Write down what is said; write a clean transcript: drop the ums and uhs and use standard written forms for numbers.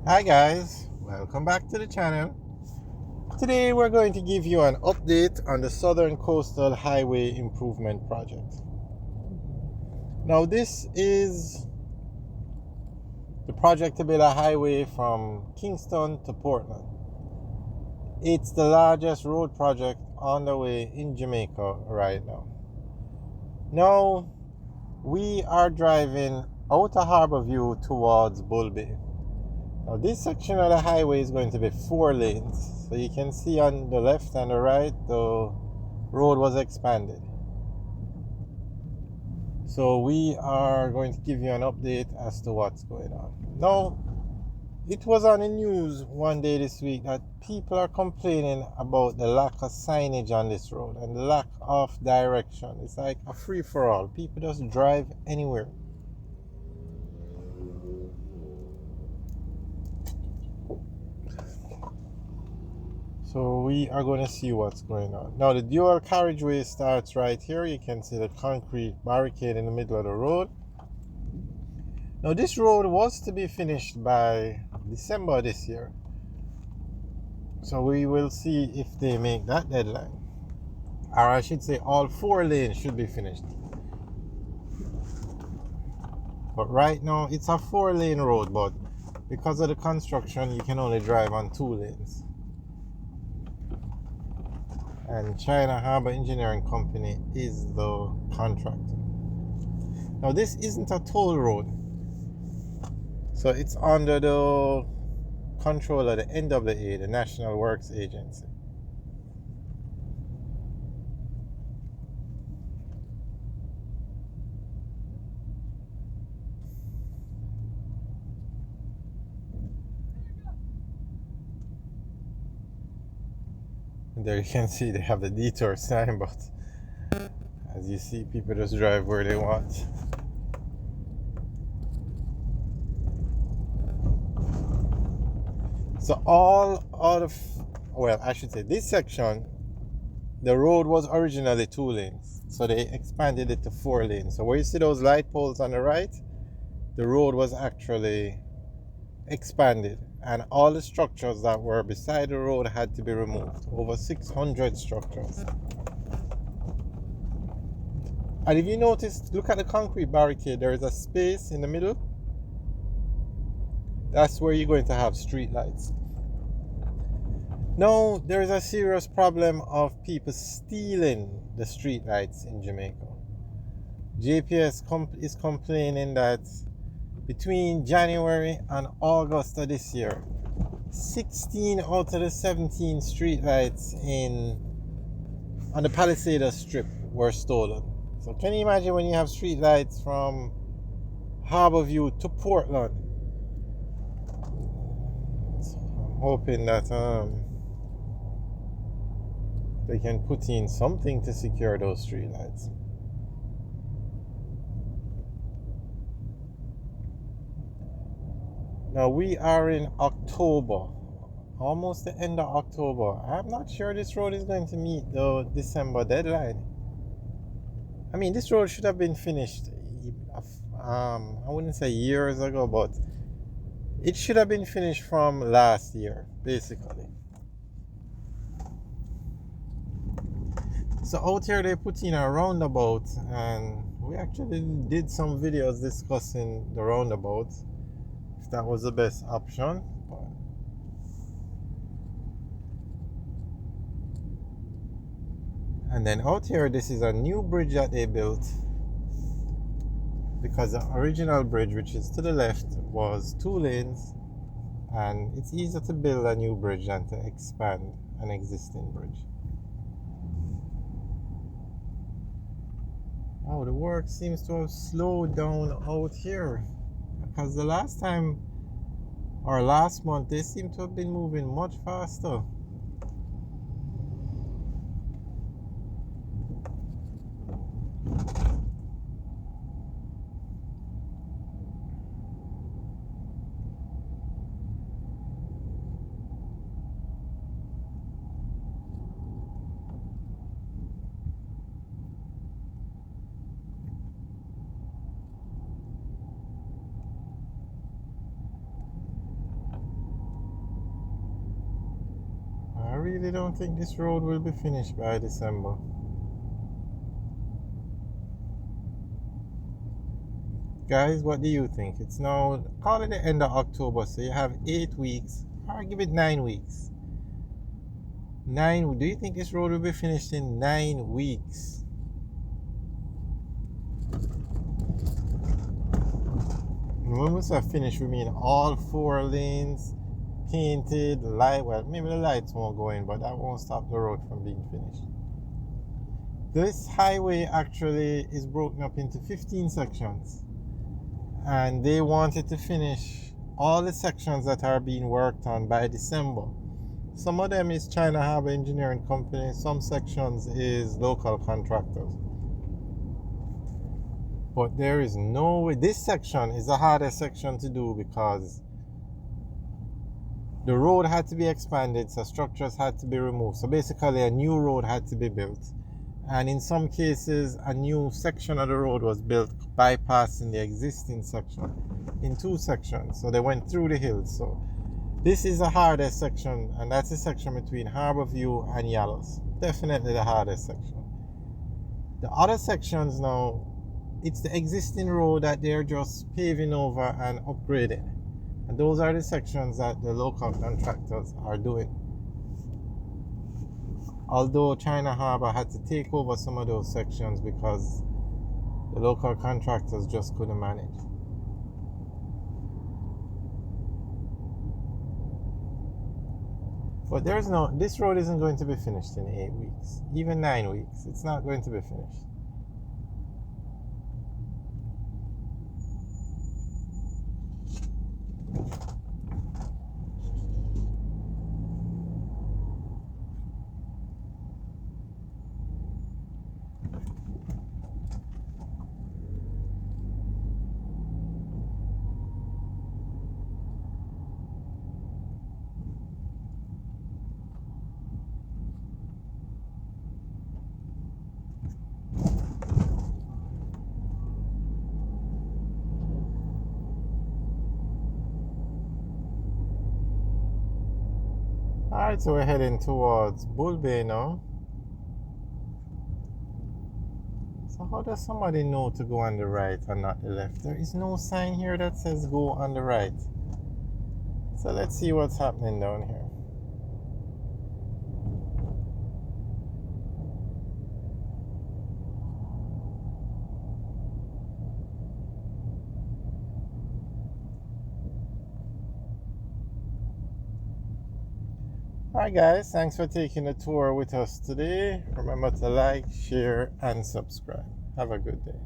Hi guys, welcome back to the channel. Today we're going to give you an update on the Southern Coastal Highway Improvement Project. Now this is the project to build a highway from Kingston to Portland. It's the largest road project on the way in Jamaica right now. Now we are driving out of Harborview towards Bull Bay. Now this section of the highway is going to be 4 lanes. So you can see on the left and the right the road was expanded. So we are going to give you an update as to what's going on. Now, it was on the news one day this week that people are complaining about the lack of signage on this road and the lack of direction. It's like a free-for-all. People just drive anywhere. So we are going to see what's going on. Now the dual carriageway starts right here. You can see the concrete barricade in the middle of the road. Now this road was to be finished by December this year. So we will see if they make that deadline. Or I should say all 4 lanes should be finished. But right now it's a 4-lane road, but because of the construction you can only drive on 2 lanes. And China Harbour Engineering Company is the contractor. Now this isn't a toll road, so it's under the control of the NWA, the National Works Agency. And there you can see they have the detour sign, but as you see, people just drive where they want. So all out of, well, I should say this section, the road was originally 2 lanes. So they expanded it to 4 lanes. So where you see those light poles on the right, the road was actually expanded. And all the structures that were beside the road had to be removed. Over 600 structures. And if you notice, look at the concrete barricade. There is a space in the middle. That's where you're going to have street lights. Now, there is a serious problem of people stealing the street lights in Jamaica. JPS is complaining that between January and August of this year, 16 out of the 17 street lights on the Palisades Strip were stolen. So can you imagine when you have street lights from Harborview to Portland? So I'm hoping that they can put in something to secure those street lights. Now we are in October, almost the end of October. I'm not sure this road is going to meet the December deadline. I mean, this road should have been finished, I wouldn't say years ago, but it should have been finished from last year, basically. So out here they put in a roundabout, and we actually did some videos discussing the roundabout, if that was the best option. And then out here, this is a new bridge that they built, because the original bridge, which is to the left, was 2 lanes, and it's easier to build a new bridge than to expand an existing bridge. Oh, the work seems to have slowed down out here, because the last time, or last month, they seem to have been moving much faster. really don't think this road will be finished by December. Guys, what do you think? It's now, call it the end of October, so you have 8 weeks, or give it 9 weeks. Do you think this road will be finished in 9 weeks? When we say finished, we mean all 4 lanes, painted, light, well, maybe the lights won't go in, but that won't stop the road from being finished. This highway actually is broken up into 15 sections. And they wanted to finish all the sections that are being worked on by December. Some of them is China Harbour Engineering Company, some sections is local contractors. But there is no way. This section is the hardest section to do because the road had to be expanded, so structures had to be removed. So basically a new road had to be built. And in some cases, a new section of the road was built, bypassing the existing section in 2 sections. So they went through the hills. So this is the hardest section, and that's the section between Harborview and Yallows. Definitely the hardest section. The other sections now, it's the existing road that they're just paving over and upgrading. And those are the sections that the local contractors are doing. Although China Harbour had to take over some of those sections because the local contractors just couldn't manage. But this road isn't going to be finished in 8 weeks, even 9 weeks. It's not going to be finished. Alright, so we're heading towards Bull Bay now. So how does somebody know to go on the right and not the left? There is no sign here that says go on the right. So let's see what's happening down here. Alright guys, thanks for taking the tour with us today. Remember to like, share, and subscribe. Have a good day.